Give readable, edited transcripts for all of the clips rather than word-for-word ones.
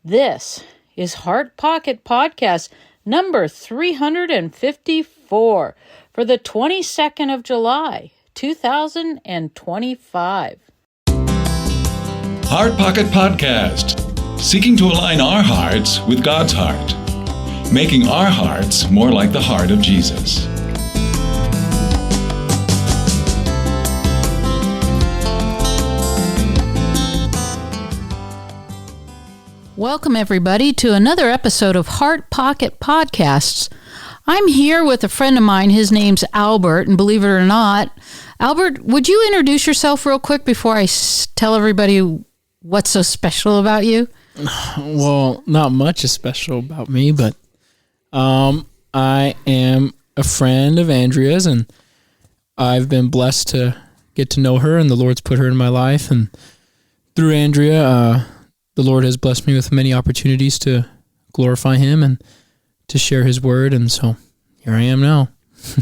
This is Heart Pocket Podcast number 354 for the 22nd of July, 2025. Heart Pocket Podcast, seeking to align our hearts with God's heart, making our hearts more like the heart of Jesus. Welcome, everybody, to another episode of Heart Pocket Podcasts. I'm here with a friend of mine. His name's Albert, and believe it or not, Albert, would you introduce yourself real quick before I tell everybody what's so special about you? Well, not much is special about me, but I am a friend of Andrea's, and I've been blessed to get to know her, and the Lord's put her in my life, and through Andrea, the Lord has blessed me with many opportunities to glorify Him and to share His word, and so here I am now.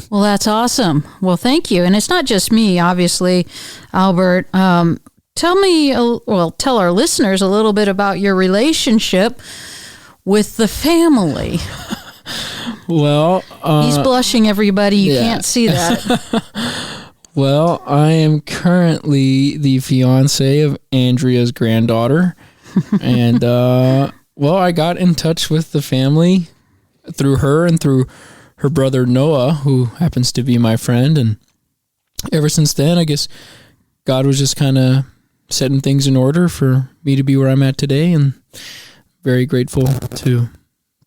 Well, that's awesome. Well, thank you. And it's not just me, obviously, Albert. Tell our listeners a little bit about your relationship with the family. Well, he's blushing, everybody. You can't see that. Well, I am currently the fiance of Andrea's granddaughter. And, I got in touch with the family through her and through her brother Noah, who happens to be my friend. And ever since then, I guess God was just kind of setting things in order for me to be where I'm at today. And very grateful to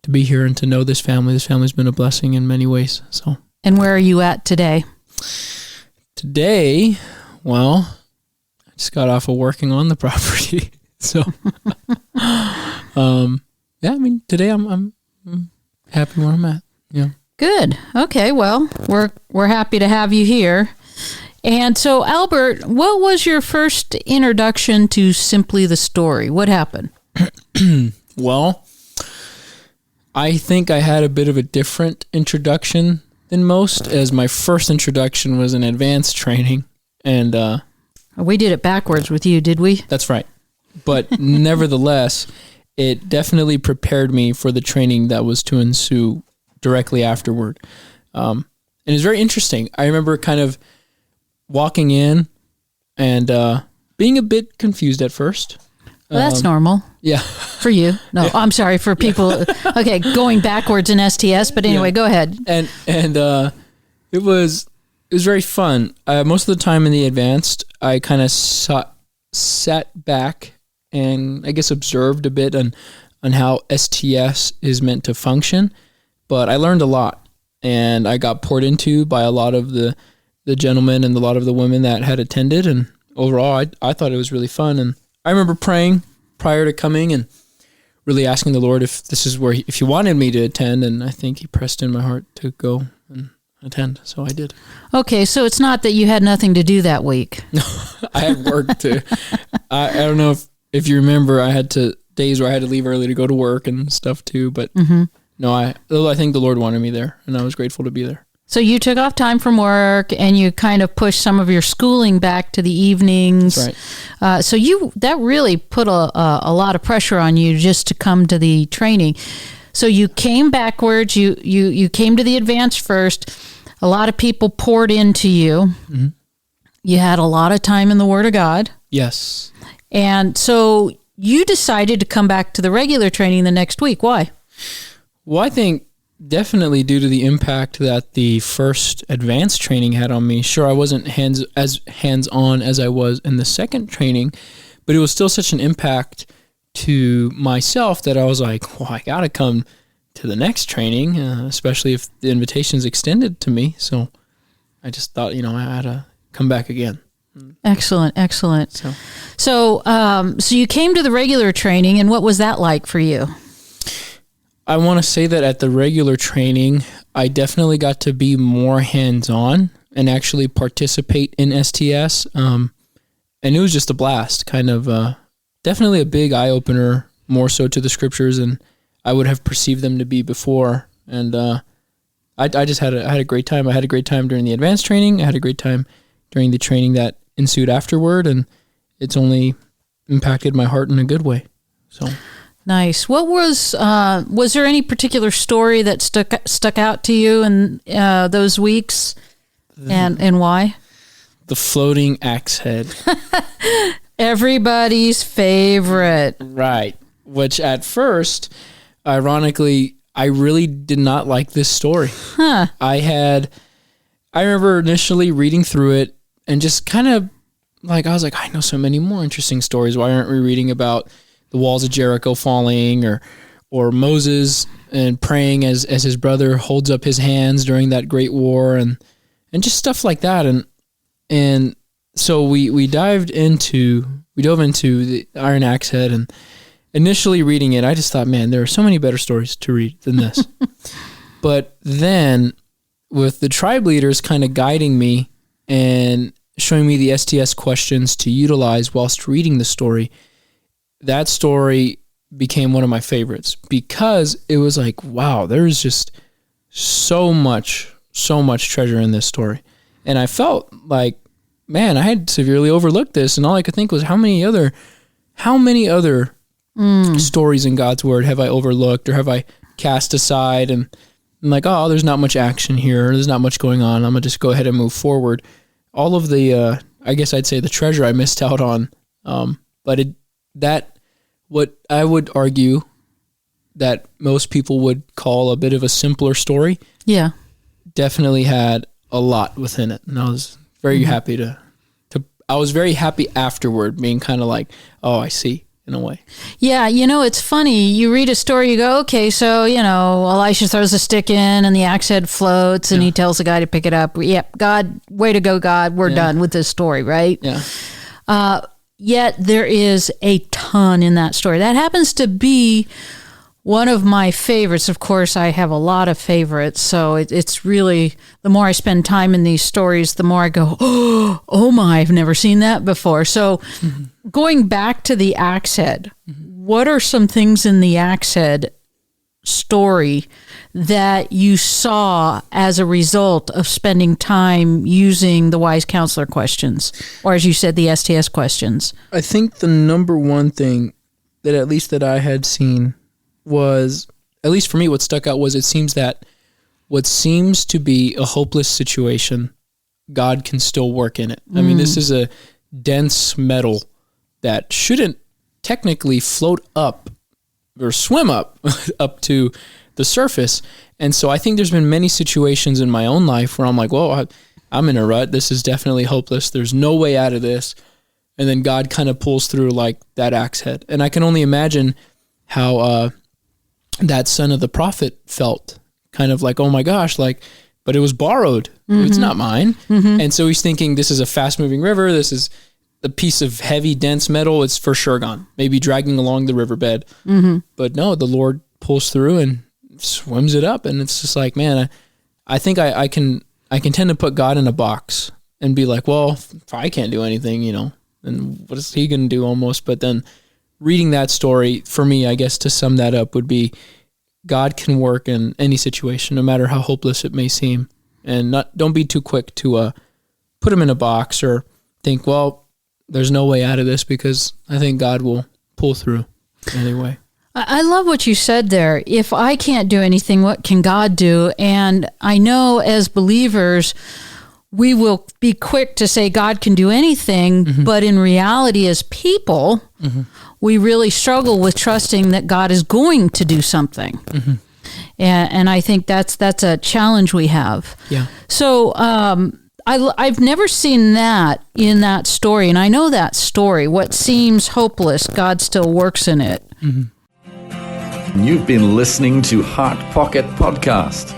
be here and to know this family. This family's been a blessing in many ways. So. And where are you at today? Today, I just got off of working on the property. So, today I'm happy where I'm at. Yeah. Good. Okay. Well, we're happy to have you here. And so, Albert, what was your first introduction to Simply the Story? What happened? Well, I think I had a bit of a different introduction than most, as my first introduction was an advanced training, and we did it backwards with you, did we? That's right. But nevertheless, it definitely prepared me for the training that was to ensue directly afterward. And it was very interesting. I remember kind of walking in and being a bit confused at first. Well, that's normal. Yeah. For you. No, yeah. I'm sorry, for people. Okay, going backwards in STS, but anyway, go ahead. And it was very fun. Most of the time in the advanced, I kind of sat back and I guess observed a bit on how STS is meant to function, but I learned a lot, and I got poured into by a lot of the gentlemen and a lot of the women that had attended, and overall I thought it was really fun. And I remember praying prior to coming and really asking the Lord if this is if He wanted me to attend, and I think He pressed in my heart to go and attend, so I did. Okay, so it's not that you had nothing to do that week. I had work to. I don't know if you remember, I had days where I had to leave early to go to work and stuff too. But no, I think the Lord wanted me there, and I was grateful to be there. So you took off time from work, and you kind of pushed some of your schooling back to the evenings. That's right. So that really put a lot of pressure on you just to come to the training. So you came backwards. You came to the advanced first. A lot of people poured into you. Mm-hmm. You had a lot of time in the Word of God. Yes. And so you decided to come back to the regular training the next week. Why? Well, I think definitely due to the impact that the first advanced training had on me. Sure, I wasn't as hands-on as I was in the second training, but it was still such an impact to myself that I was like, well, I got to come to the next training, especially if the invitation's extended to me. So I just thought, I had to come back again. Excellent. So you came to the regular training, and what was that like for you? I want to say that at the regular training, I definitely got to be more hands-on and actually participate in STS. And it was just a blast, kind of definitely a big eye-opener, more so to the scriptures than I would have perceived them to be before. And I just had a great time. I had a great time during the advanced training. I had a great time during the training that ensued afterward, and it's only impacted my heart in a good way. So Nice. What was there any particular story that stuck out to you in those weeks, and why? The floating axe head. Everybody's favorite. Right. Which at first, ironically, I really did not like this story. Huh. I remember initially reading through it and just kind of I was like, I know so many more interesting stories. Why aren't we reading about the walls of Jericho falling or Moses and praying as his brother holds up his hands during that great war and just stuff like that. And so we dove into the Iron Axe Head, and initially reading it, I just thought, man, there are so many better stories to read than this. But then with the tribe leaders kind of guiding me and showing me the STS questions to utilize whilst reading the story, that story became one of my favorites because it was like, wow, there's just so much treasure in this story. And I felt like, man, I had severely overlooked this, and all I could think was how many other stories in God's Word have I overlooked or have I cast aside? And I'm like, oh, there's not much action here. There's not much going on. I'm going to just go ahead and move forward. All of the, I guess I'd say the treasure I missed out on. What I would argue that most people would call a bit of a simpler story. Yeah. Definitely had a lot within it. And I was very happy I was very happy afterward, being kind of like, oh, I see, in a way. Yeah, it's funny. You read a story, you go, okay, so, Elisha throws a stick in and the axe head floats and he tells the guy to pick it up. Yep, God, way to go, God. We're done with this story, right? Yeah. Yet there is a ton in that story. That happens to be one of my favorites. Of course, I have a lot of favorites, so it's really, the more I spend time in these stories, the more I go, oh my, I've never seen that before. So going back to the axe head, what are some things in the axe head story that you saw as a result of spending time using the wise counselor questions, or as you said, the STS questions? I think the number one thing that at least that I had seen was, at least for me, what stuck out was it seems that what seems to be a hopeless situation, God can still work in it. I mean, this is a dense metal that shouldn't technically float up or swim up to the surface. And so I think there's been many situations in my own life where I'm like, whoa, I'm in a rut. This is definitely hopeless. There's no way out of this. And then God kind of pulls through like that axe head. And I can only imagine how that son of the prophet felt, kind of like, oh my gosh, but it was borrowed. It's not mine. And so he's thinking, this is a fast moving river. This is a piece of heavy, dense metal. It's for sure gone, maybe dragging along the riverbed. But no, the Lord pulls through and swims it up. And it's just like, man, I think I can tend to put God in a box and be like, well, if I can't do anything, and what is he going to do almost? But then reading that story, for me, I guess to sum that up would be, God can work in any situation, no matter how hopeless it may seem. And don't be too quick to put him in a box or think, well, there's no way out of this, because I think God will pull through anyway. I love what you said there. If I can't do anything, what can God do? And I know as believers, we will be quick to say God can do anything, but in reality, as people, we really struggle with trusting that God is going to do something. And I think that's a challenge we have. Yeah. So I've never seen that in that story, and I know that story. What seems hopeless, God still works in it. You've been listening to Heart Pocket Podcast.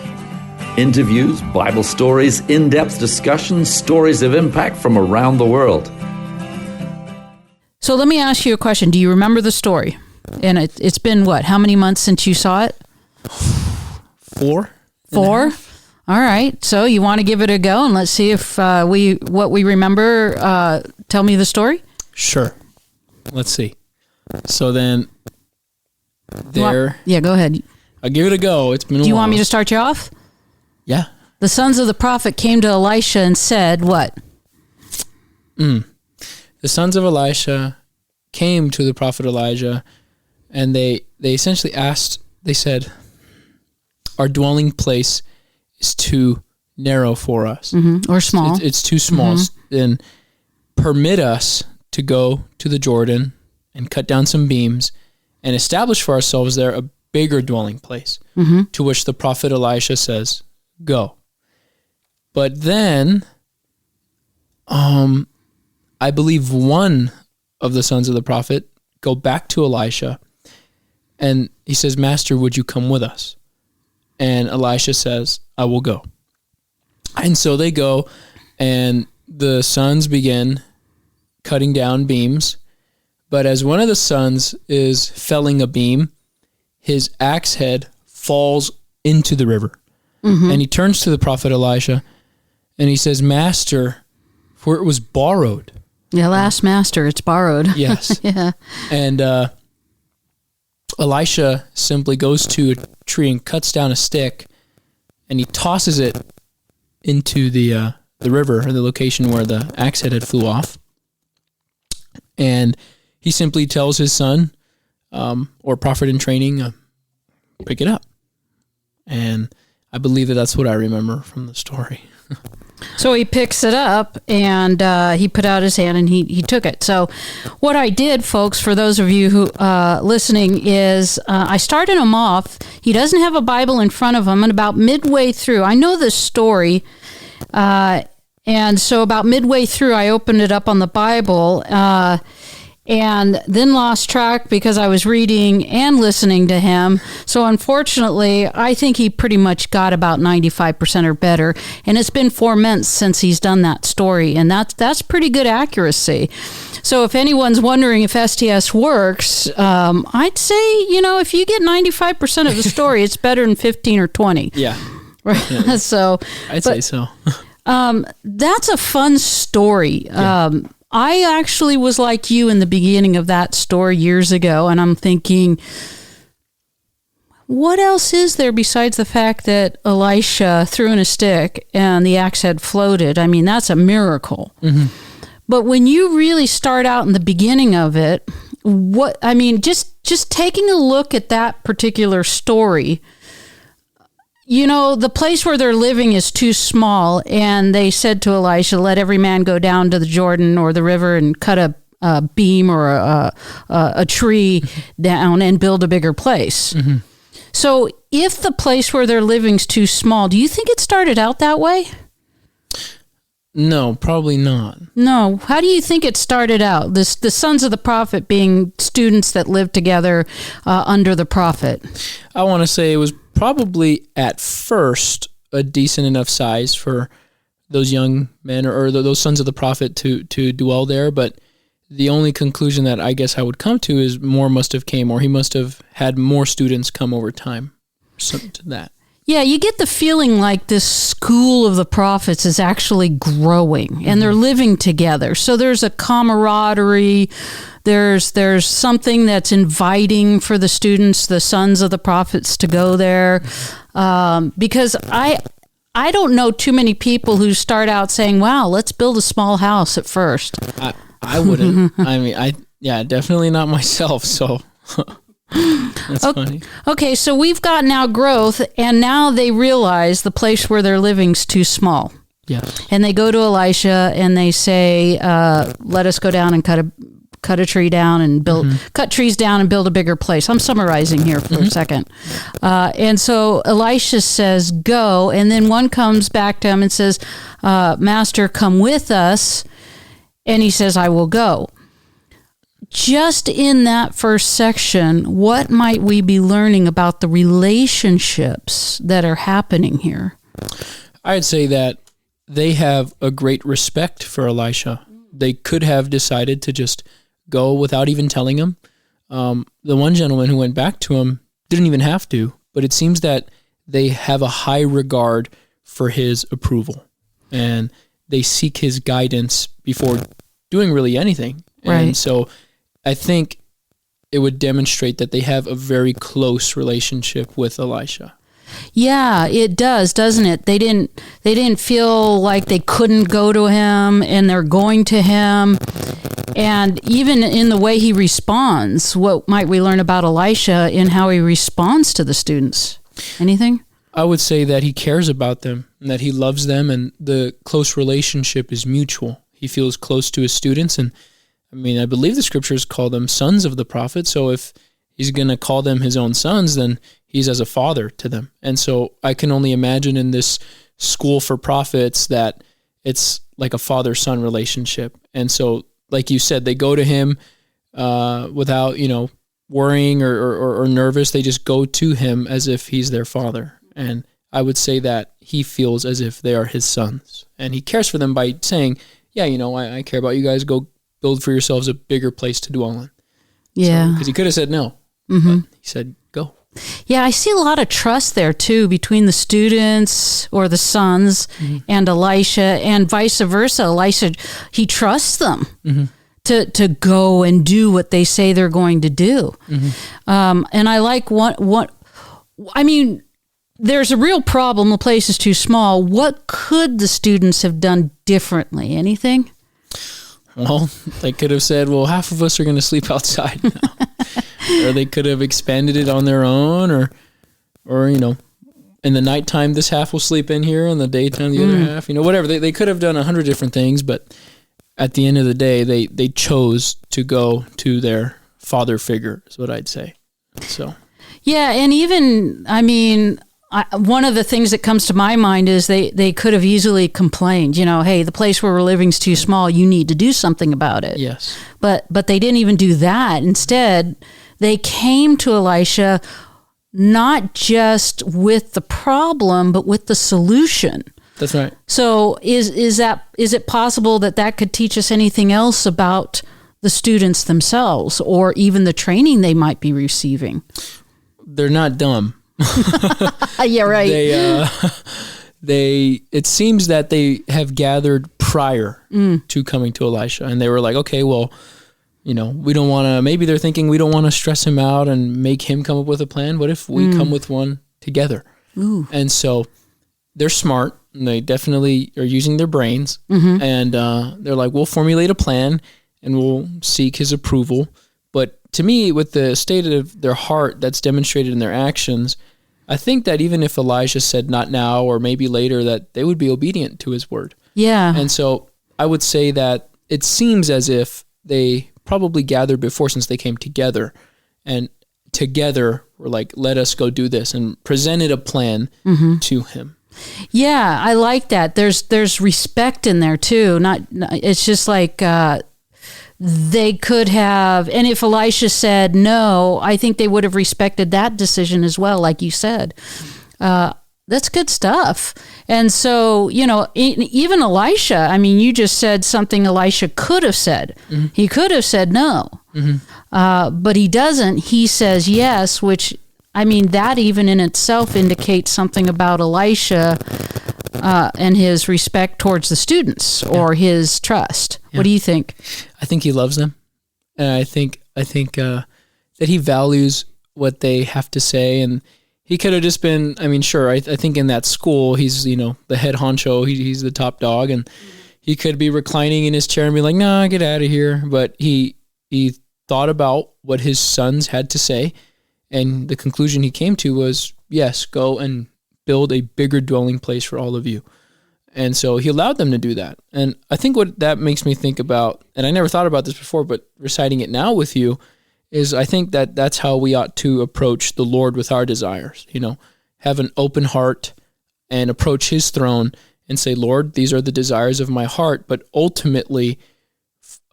Interviews, Bible stories, in-depth discussions, stories of impact from around the world. So let me ask you a question. Do you remember the story? And it's been what? How many months since you saw it? 4. All right. So you want to give it a go, and let's see if what we remember. Tell me the story. Sure. Let's see. So then there. Yeah, go ahead. I'll give it a go. It's been a while. Do you want me to start you off? Yeah. The sons of the prophet came to Elisha and said what? The sons of Elisha came to the prophet Elijah And they essentially they said, our dwelling place is too narrow for us. Or small. It's too small. And permit us to go to the Jordan and cut down some beams and establish for ourselves there a bigger dwelling place. To which the prophet Elisha says, go. But then, I believe one of the sons of the prophet go back to Elisha, and he says, Master, would you come with us? And Elisha says, I will go. And so they go, and the sons begin cutting down beams. But as one of the sons is felling a beam, his axe head falls into the river. And he turns to the prophet Elisha, and he says, Master, for it was borrowed. Yeah, last master, it's borrowed. Yes. Yeah. And Elisha simply goes to a tree and cuts down a stick, and he tosses it into the river, or the location where the axe head had flew off. And he simply tells his son, or prophet in training, pick it up. And I believe that's what I remember from the story. So he picks it up, and he put out his hand, and he took it. So what I did, folks, for those of you who listening, is I started him off. He doesn't have a Bible in front of him, and about midway through, I know this story, and so about midway through, I opened it up on the Bible, and then lost track because I was reading and listening to him. So unfortunately, I think he pretty much got about 95% or better. And it's been 4 months since he's done that story, and that's pretty good accuracy. So if anyone's wondering if STS works, I'd say, if you get 95% of the story, it's better than 15 or 20. Yeah. Right. Yeah. So I'd say so. That's a fun story. Yeah. I actually was like you in the beginning of that story years ago, and I'm thinking, what else is there besides the fact that Elisha threw in a stick and the axe head floated? I mean, that's a miracle. But when you really start out in the beginning of it, just taking a look at that particular story, the place where they're living is too small, and they said to Elisha, let every man go down to the Jordan or the river and cut a beam or a tree down and build a bigger place. So if the place where they're living is too small, do you think it started out that way? No, probably not. No. How do you think it started out? The sons of the prophet being students that lived together under the prophet. I want to say it was probably at first a decent enough size for those young men or those sons of the prophet to dwell there. But the only conclusion that I guess I would come to is more must have came, or he must have had more students come over time. Something to that. Yeah, you get the feeling like this school of the prophets is actually growing, and they're living together. So there's a camaraderie. There's something that's inviting for the students, the sons of the prophets, to go there. Because I don't know too many people who start out saying, wow, let's build a small house at first. I wouldn't. I mean, definitely not myself, so... That's funny. Okay, so we've got now growth, and now they realize the place where they're living's too small. Yes. And they go to Elisha and they say, let us go down and cut a tree down and cut trees down and build a bigger place. I'm summarizing here for a second. And so Elisha says, go. And then one comes back to him and says, Master, come with us. And he says, I will go. Just in that first section, what might we be learning about the relationships that are happening here? I'd say that they have a great respect for Elisha. They could have decided to just go without even telling him. The one gentleman who went back to him didn't even have to, but it seems that they have a high regard for his approval, and they seek his guidance before doing really anything. Right. And so I think it would demonstrate that they have a very close relationship with Elisha. Yeah, it does, doesn't it? They didn't feel like they couldn't go to him, and they're going to him. And even in the way he responds, what might we learn about Elisha in how he responds to the students? Anything? I would say that he cares about them and that he loves them, and the close relationship is mutual. He feels close to his students, and I believe the scriptures call them sons of the prophet. So if he's going to call them his own sons, then he's as a father to them. And so I can only imagine in this school for prophets that it's like a father-son relationship. And so, like you said, they go to him without, worrying or nervous. They just go to him as if he's their father. And I would say that he feels as if they are his sons. And he cares for them by saying, yeah, I care about you guys. Go build for yourselves a bigger place to dwell in. Yeah. Because he could have said no, but he said go. Yeah, I see a lot of trust there, too, between the students or the sons and Elisha, and vice versa. Elisha, he trusts them to go and do what they say they're going to do. And I like there's a real problem. The place is too small. What could the students have done differently? Anything? Well, they could have said, well, half of us are going to sleep outside now. Or they could have expanded it on their own, or in the nighttime, this half will sleep in here, and the daytime, the other half, whatever. They could have done 100 different things, but at the end of the day, they chose to go to their father figure, is what I'd say. So, yeah, and even, one of the things that comes to my mind is they could have easily complained, hey, the place where we're living is too small. You need to do something about it. Yes. But they didn't even do that. Instead, they came to Elisha not just with the problem, but with the solution. That's right. So is it possible that could teach us anything else about the students themselves, or even the training they might be receiving? They're not dumb. Yeah, right. It seems that they have gathered prior to coming to Elisha, and they were like, okay, well, we don't want to, maybe they're thinking we don't want to stress him out and make him come up with a plan. What if we come with one together? Ooh. And so they're smart, and they definitely are using their brains, and they're like, we'll formulate a plan and we'll seek his approval. But to me, with the state of their heart that's demonstrated in their actions, I think that even if Elijah said not now or maybe later, that they would be obedient to his word. Yeah. And so I would say that it seems as if they probably gathered before, since they came together, and together were like, let us go do this, and presented a plan to him. Yeah, I like that. There's respect in there too. It's just like they could have, and if Elisha said no, I think they would have respected that decision as well, like you said. That's good stuff. And so, even Elisha, you just said something Elisha could have said. He could have said no, but he doesn't. He says yes, which, that even in itself indicates something about Elisha and his respect towards the students, or his trust. Yeah. What do you think? I think he loves them. And I think that he values what they have to say, and he could have just been, sure, I think in that school, he's, the head honcho, he's the top dog, and he could be reclining in his chair and be like, nah, get out of here. But he thought about what his sons had to say, and the conclusion he came to was, yes, go and build a bigger dwelling place for all of you. And so he allowed them to do that. And I think what that makes me think about, and I never thought about this before, but reciting it now with you, is I think that that's how we ought to approach the Lord with our desires. Have an open heart and approach his throne and say, Lord, these are the desires of my heart. But ultimately,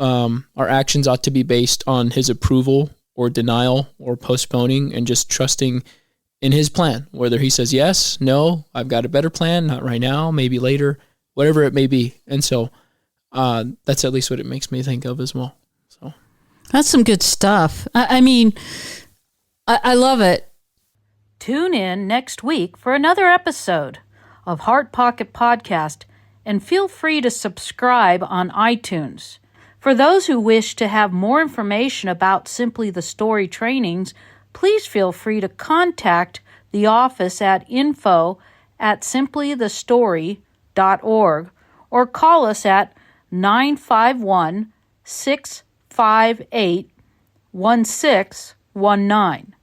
our actions ought to be based on his approval or denial or postponing, and just trusting in his plan. Whether he says, yes, no, I've got a better plan, not right now, maybe later, whatever it may be. And so that's at least what it makes me think of as well. So that's some good stuff. I love it. Tune in next week for another episode of Heart Pocket Podcast, and feel free to subscribe on iTunes. For those who wish to have more information about Simply the Story trainings, please feel free to contact the office at info@simplythestory.org or call us at 951-658-1619.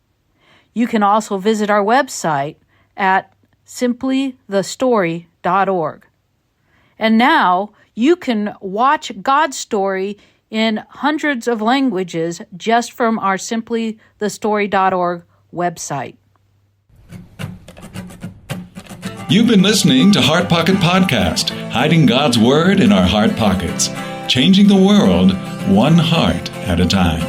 You can also visit our website at simplythestory.org. And now you can watch God's story in hundreds of languages just from our simplythestory.org website. You've been listening to Heart Pocket Podcast, hiding God's Word in our heart pockets, changing the world one heart at a time.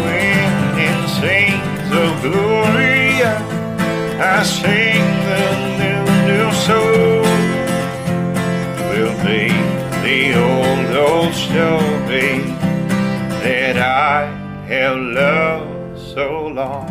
When it sings of glory, I sing the new soul. Will be the old story that I have loved so long.